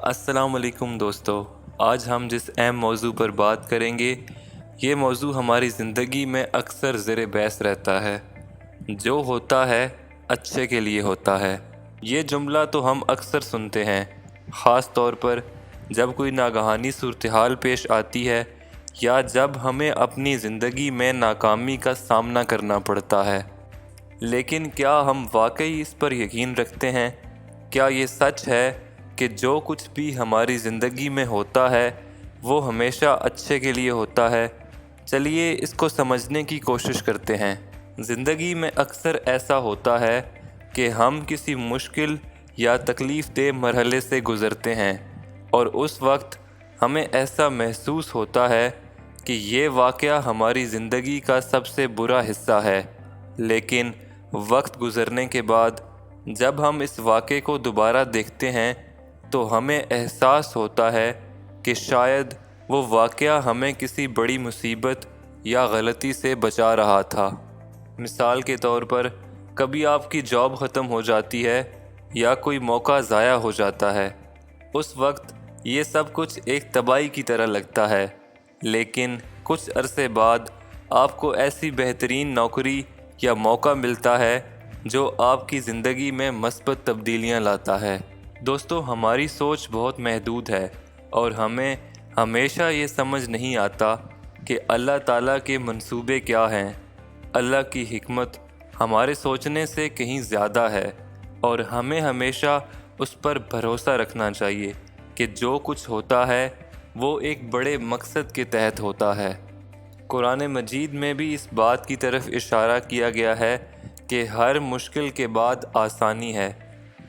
अस्सलाम वालेकुम दोस्तों। आज हम जिस अहम मौजू पर बात करेंगे, ये मौजू हमारी ज़िंदगी में अक्सर ज़ेर बहस रहता है। जो होता है अच्छे के लिए होता है, ये जुमला तो हम अक्सर सुनते हैं, ख़ास तौर पर जब कोई नागहानी सूरत-हाल पेश आती है या जब हमें अपनी ज़िंदगी में नाकामी का सामना करना पड़ता है। लेकिन क्या हम वाकई इस पर यकीन रखते हैं? क्या ये सच है कि जो कुछ भी हमारी ज़िंदगी में होता है वो हमेशा अच्छे के लिए होता है? चलिए इसको समझने की कोशिश करते हैं। ज़िंदगी में अक्सर ऐसा होता है कि हम किसी मुश्किल या तकलीफ़ देह मरहले से गुज़रते हैं और उस वक्त हमें ऐसा महसूस होता है कि ये वाक़या हमारी ज़िंदगी का सबसे बुरा हिस्सा है। लेकिन वक्त गुज़रने के बाद जब हम इस वाक़े को दोबारा देखते हैं तो हमें एहसास होता है कि शायद वो वाक़या हमें किसी बड़ी मुसीबत या गलती से बचा रहा था। मिसाल के तौर पर कभी आपकी जॉब ख़त्म हो जाती है या कोई मौका ज़ाया हो जाता है। उस वक्त ये सब कुछ एक तबाही की तरह लगता है, लेकिन कुछ अरसे बाद आपको ऐसी बेहतरीन नौकरी या मौका मिलता है जो आपकी ज़िंदगी में मस्बत तब्दीलियाँ लाता है। दोस्तों, हमारी सोच बहुत महदूद है और हमें हमेशा ये समझ नहीं आता कि अल्लाह ताला के मंसूबे क्या हैं। अल्लाह की हिकमत हमारे सोचने से कहीं ज़्यादा है और हमें हमेशा उस पर भरोसा रखना चाहिए कि जो कुछ होता है वो एक बड़े मकसद के तहत होता है। कुरान मजीद में भी इस बात की तरफ इशारा किया गया है कि हर मुश्किल के बाद आसानी है।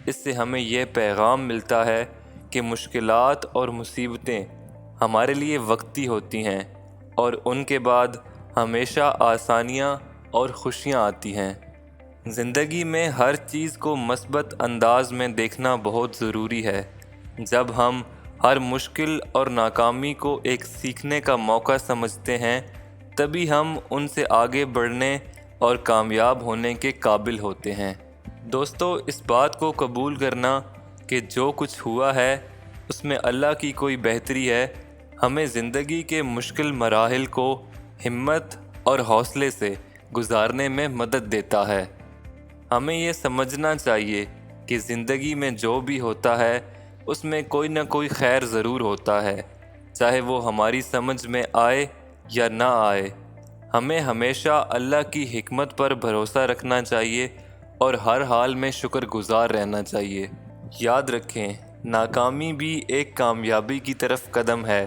इससे हमें यह पैगाम मिलता है कि मुश्किलात और मुसीबतें हमारे लिए वक्ती होती हैं और उनके बाद हमेशा आसानियाँ और खुशियाँ आती हैं। ज़िंदगी में हर चीज़ को मस्बत अंदाज में देखना बहुत ज़रूरी है। जब हम हर मुश्किल और नाकामी को एक सीखने का मौका समझते हैं, तभी हम उनसे आगे बढ़ने और कामयाब होने के काबिल होते हैं। दोस्तों, इस बात को कबूल करना कि जो कुछ हुआ है उसमें अल्लाह की कोई बेहतरी है, हमें ज़िंदगी के मुश्किल मराहिल को हिम्मत और हौसले से गुजारने में मदद देता है। हमें ये समझना चाहिए कि ज़िंदगी में जो भी होता है उसमें कोई ना कोई खैर ज़रूर होता है, चाहे वो हमारी समझ में आए या ना आए। हमें हमेशा अल्लाह की हिकमत पर भरोसा रखना चाहिए और हर हाल में शुक्रगुजार रहना चाहिए। याद रखें, नाकामी भी एक कामयाबी की तरफ कदम है।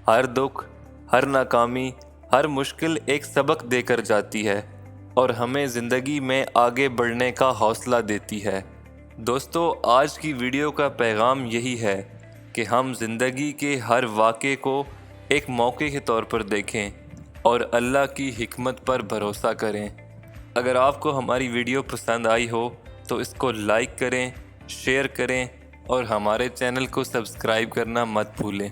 हर दुख, हर नाकामी, हर मुश्किल एक सबक देकर जाती है और हमें ज़िंदगी में आगे बढ़ने का हौसला देती है। दोस्तों, आज की वीडियो का पैगाम यही है कि हम ज़िंदगी के हर वाक़े को एक मौके के तौर पर देखें और अल्लाह की हिकमत पर भरोसा करें। अगर आपको हमारी वीडियो पसंद आई हो तो इसको लाइक करें, शेयर करें और हमारे चैनल को सब्सक्राइब करना मत भूलें।